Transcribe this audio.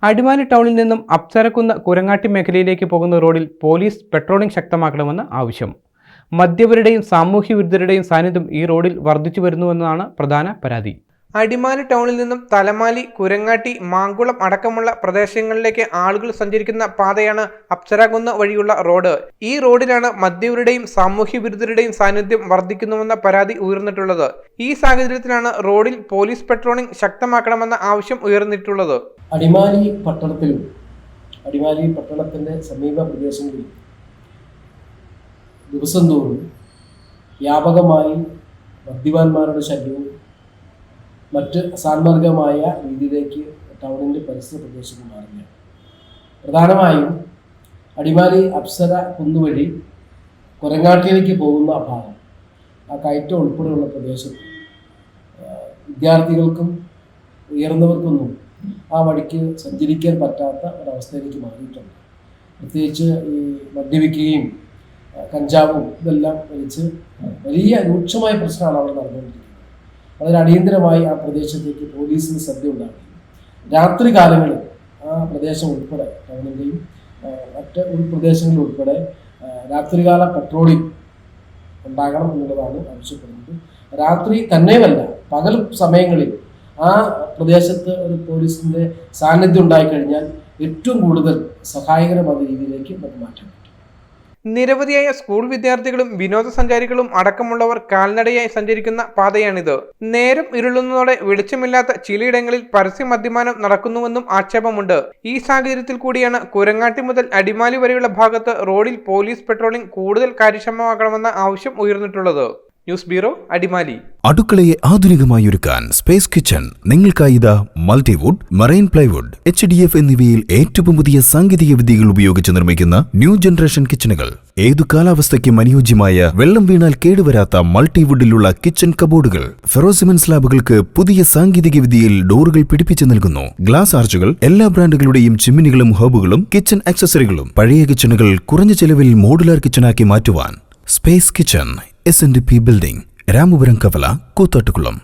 അടിമാലി ടൗണിൽ നിന്നും അപ്സരക്കുന്ന് കുരങ്ങാട്ടി മേഖലയിലേക്ക് പോകുന്ന റോഡിൽ പോലീസ് പെട്രോളിംഗ് ശക്തമാക്കണമെന്ന് ആവശ്യം. മദ്യപരുടെയും സാമൂഹ്യവിരുദ്ധരുടെയും സാന്നിധ്യം ഈ റോഡിൽ വർദ്ധിച്ചു വരുന്നുവെന്നാണ് പ്രധാന പരാതി. അടിമാലി ടൗണിൽ നിന്നും തലമാലി, കുരങ്ങാട്ടി, മാങ്കുളം അടക്കമുള്ള പ്രദേശങ്ങളിലേക്ക് ആളുകൾ സഞ്ചരിക്കുന്ന പാതയാണ് അപ്സരക്കുന്ന് വഴിയുള്ള റോഡ്. ഈ റോഡിലാണ് മദ്യപരുടെയും സാമൂഹ്യവിരുദ്ധരുടെയും സാന്നിധ്യം വർദ്ധിക്കുന്നുവെന്ന പരാതി ഉയർന്നിട്ടുള്ളത്. ഈ സാഹചര്യത്തിലാണ് റോഡിൽ പോലീസ് പെട്രോളിംഗ് ശക്തമാക്കണമെന്ന ആവശ്യം ഉയർന്നിട്ടുള്ളത്. അടിമാലി പട്ടണത്തിൻ്റെ സമീപ പ്രദേശങ്ങളിൽ ദിവസം തോറും വ്യാപകമായി മദ്യപാന്മാരുടെ ശല്യവും മറ്റ് അസാന്മാർഗമായ രീതിയിലേക്ക് ടൗണിൻ്റെ പരിസര പ്രദേശങ്ങൾ മാറുകയാണ്. പ്രധാനമായും അടിമാലി അപ്സര കുന്നുവഴി കുരങ്ങാട്ടിയിലേക്ക് പോകുന്ന ഭാഗം, ആ കയറ്റം ഉൾപ്പെടെയുള്ള പ്രദേശത്ത് വിദ്യാർത്ഥികൾക്കും ഉയർന്നവർക്കൊന്നും ആ വഴിക്ക് സഞ്ചരിക്കാൻ പറ്റാത്ത ഒരവസ്ഥയിലേക്ക് മാറിയിട്ടുണ്ട്. പ്രത്യേകിച്ച് ഈ മദ്യപിക്കുകയും കഞ്ചാവും ഇതെല്ലാം വലിച്ച് വലിയ രൂക്ഷമായ പ്രശ്നമാണ് അവിടെ നടന്നുകൊണ്ടിരിക്കുന്നത്. വളരെ അടിയന്തരമായി ആ പ്രദേശത്തേക്ക് പോലീസിന് ശ്രദ്ധ ഉണ്ടാകുകയും രാത്രി കാലങ്ങളിൽ ആ പ്രദേശം ഉൾപ്പെടെ ടൗണിൻ്റെയും മറ്റ് ഉൾപ്രദേശങ്ങളിൽ ഉൾപ്പെടെ രാത്രികാല പെട്രോളിംഗ് ഉണ്ടാകണം എന്നുള്ളതാണ് ആവശ്യപ്പെടുന്നത്. രാത്രി തന്നെയുമല്ല, പകൽ സമയങ്ങളിൽ ആ പ്രദേശത്ത് ഒരു പോലീസിൻ്റെ സാന്നിധ്യം ഉണ്ടായിക്കഴിഞ്ഞാൽ ഏറ്റവും കൂടുതൽ സഹായകരമായ രീതിയിലേക്ക് നമുക്ക് മാറ്റാൻ പറ്റും. നിരവധിയായ സ്കൂൾ വിദ്യാർത്ഥികളും വിനോദസഞ്ചാരികളും അടക്കമുള്ളവർ കാൽനടയായി സഞ്ചരിക്കുന്ന പാതയാണിത്. നേരം ഇരുളുന്നതോടെ വെളിച്ചമില്ലാത്ത ചിലയിടങ്ങളിൽ പരസ്യ മദ്യപാനം നടക്കുന്നുവെന്നും ആക്ഷേപമുണ്ട്. ഈ സാഹചര്യത്തിൽ കൂടിയാണ് കുരങ്ങാട്ടി മുതൽ അടിമാലി വരെയുള്ള ഭാഗത്ത് റോഡിൽ പോലീസ് പെട്രോളിംഗ് കൂടുതൽ കാര്യക്ഷമമാക്കണമെന്ന ആവശ്യം ഉയർന്നിട്ടുള്ളത്. News bureau, Adimali. അടുക്കളയെ ആധുനികമായി ഒരുക്കാൻ സ്പേസ് കിച്ചൺ നിങ്ങൾക്കായി ഇതാ മൾട്ടിവുഡ്, മറൈൻ പ്ലൈവുഡ്, HDF എന്നിവയിൽ ഏറ്റവും പുതിയ സാങ്കേതിക വിദ്യകൾ ഉപയോഗിച്ച് നിർമ്മിക്കുന്ന ന്യൂ ജനറേഷൻ കിച്ചണുകൾ. ഏതു കാലാവസ്ഥയ്ക്കും അനുയോജ്യമായ വെള്ളം വീണാൽ കേടുവരാത്ത മൾട്ടിവുഡിലുള്ള കിച്ചൺ കബോർഡുകൾ. ഫെറോസിമൻ സ്ലാബുകൾക്ക് പുതിയ സാങ്കേതിക വിദ്യയിൽ ഡോറുകൾ പിടിപ്പിച്ചു നൽകുന്നു. ഗ്ലാസ് ആർച്ചുകൾ, എല്ലാ ബ്രാൻഡുകളുടെയും ചിമ്മിനികളും ഹോബുകളും, കിച്ചൺ ആക്സസറികളും. പഴയ കിച്ചണുകൾ കുറഞ്ഞ ചെലവിൽ മോഡുലാർ കിച്ചണാക്കി മാറ്റുവാൻ space kitchen, SNDP building, Ramapuram കവല, കൂത്താട്ടുകുളം.